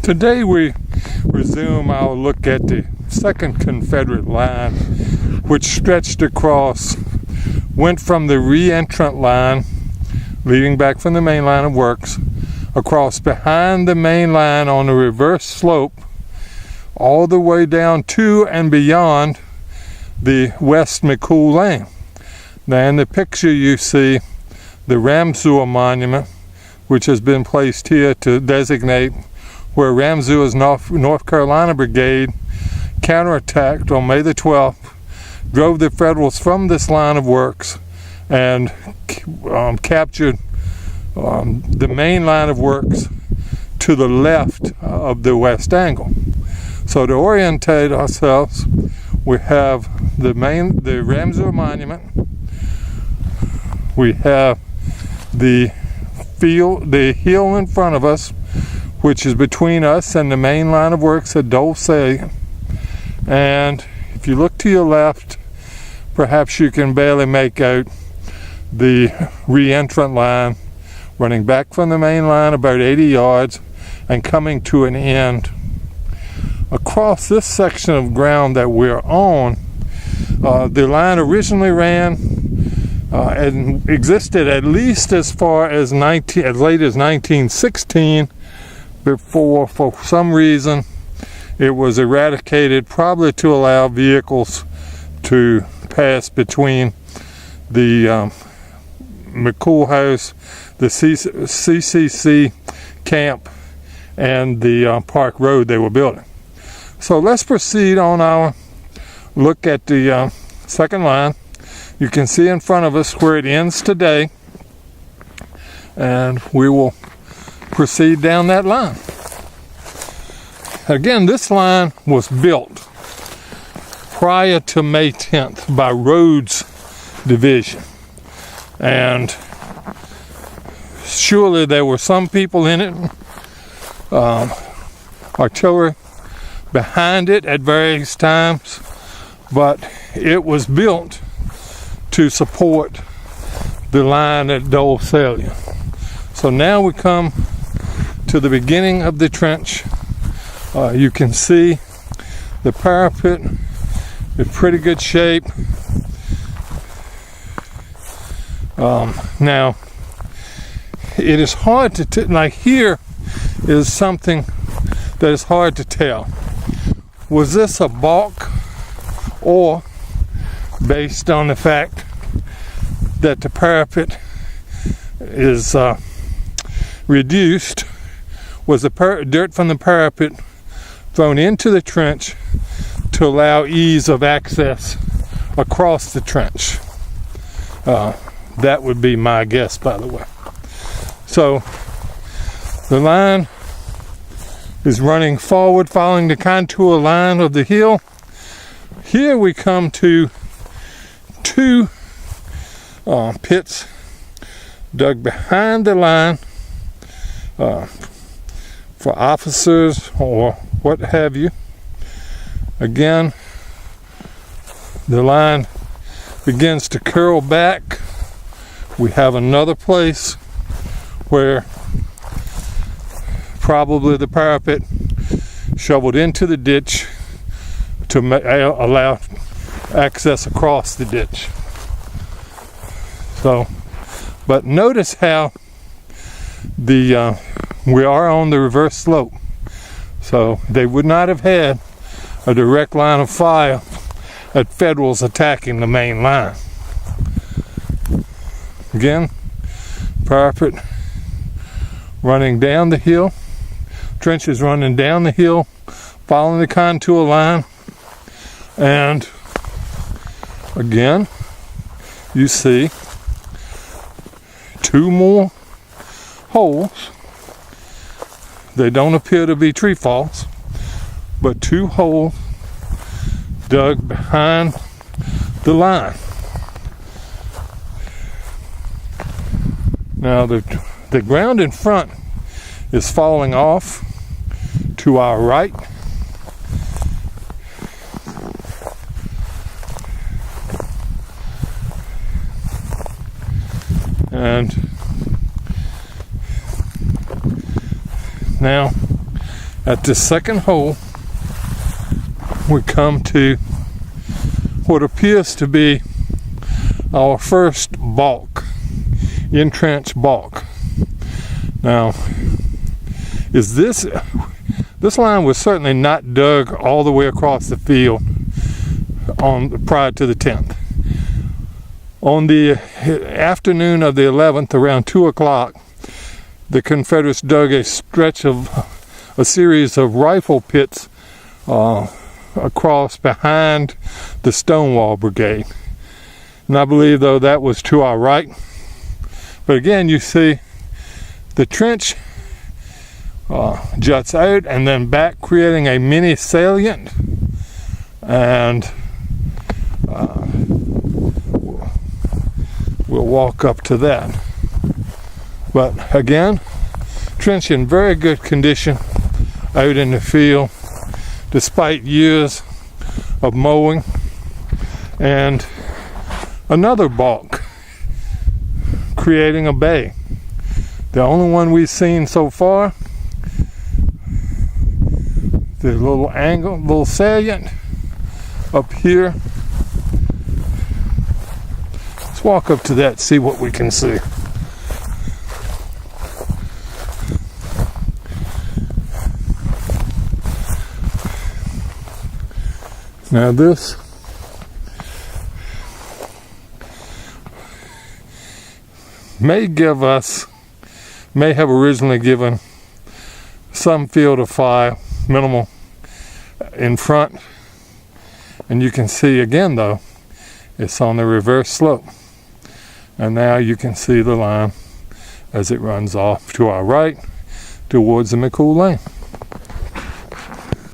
Today we resume our look at the second Confederate line, which stretched across, went from the re-entrant line, leading back from the main line of works, across behind the main line on the reverse slope, all the way down to and beyond the West McCool Lane. Now in the picture you see the Ramseur Monument, which has been placed here to designate where Ramseur's North Carolina Brigade counterattacked on May the 12th, drove the Federals from this line of works, and captured the main line of works to the left of the west angle. So to orientate ourselves, we have the Ramseur Monument, we have the hill in front of us, which is between us and the main line of works at Dole, Salient. And if you look to your left, perhaps you can barely make out the re-entrant line running back from the main line about 80 yards and coming to an end. Across this section of ground that we're on, the line originally ran and existed at least as far as late as 1916, before for some reason it was eradicated, probably to allow vehicles to pass between the McCool House, the CCC camp, and the Park Road they were building. So let's proceed on our look at the second line. You can see in front of us where it ends today, and we will proceed down that line. Again, this line was built prior to May 10th by Rhodes Division, and surely there were some people in it, artillery behind it at various times, but it was built to support the line at Dole, Salient. So now we come to the beginning of the trench. You can see the parapet in pretty good shape. Now, it is hard to like here is something that is hard to tell. Was this a balk, or based on the fact that the parapet is reduced, was the dirt from the parapet thrown into the trench to allow ease of access across the trench? That would be my guess, by the way. So the line is running forward, following the contour line of the hill. Here we come to two pits dug behind the line for officers or what have you. Again, the line begins to curl back. We have another place where probably the parapet shoveled into the ditch to allow access across the ditch. So, but notice how we are on the reverse slope, so they would not have had a direct line of fire at Federals attacking the main line. Again, parapet running down the hill, trenches running down the hill, following the contour line, and again, you see two more holes. They don't appear to be tree falls, but two holes dug behind the line. Now the ground in front is falling off to our right. And now At the second hole, we come to what appears to be our first balk, entrench balk. Now, this line was certainly not dug all the way across the field prior to the 10th. On the afternoon of the 11th, around 2 o'clock, the Confederates dug a series of rifle pits across behind the Stonewall Brigade. And I believe, though, that was to our right. But again, you see the trench juts out and then back, creating a mini salient. And we'll walk up to that. But again, trench in very good condition out in the field, despite years of mowing. And another balk, creating a bay. The only one we've seen so far. The little salient up here. Let's walk up to that, see what we can see. Now this may have originally given some field of fire, minimal, in front. And you can see again, though, it's on the reverse slope. And now you can see the line as it runs off to our right towards the McCool Lane.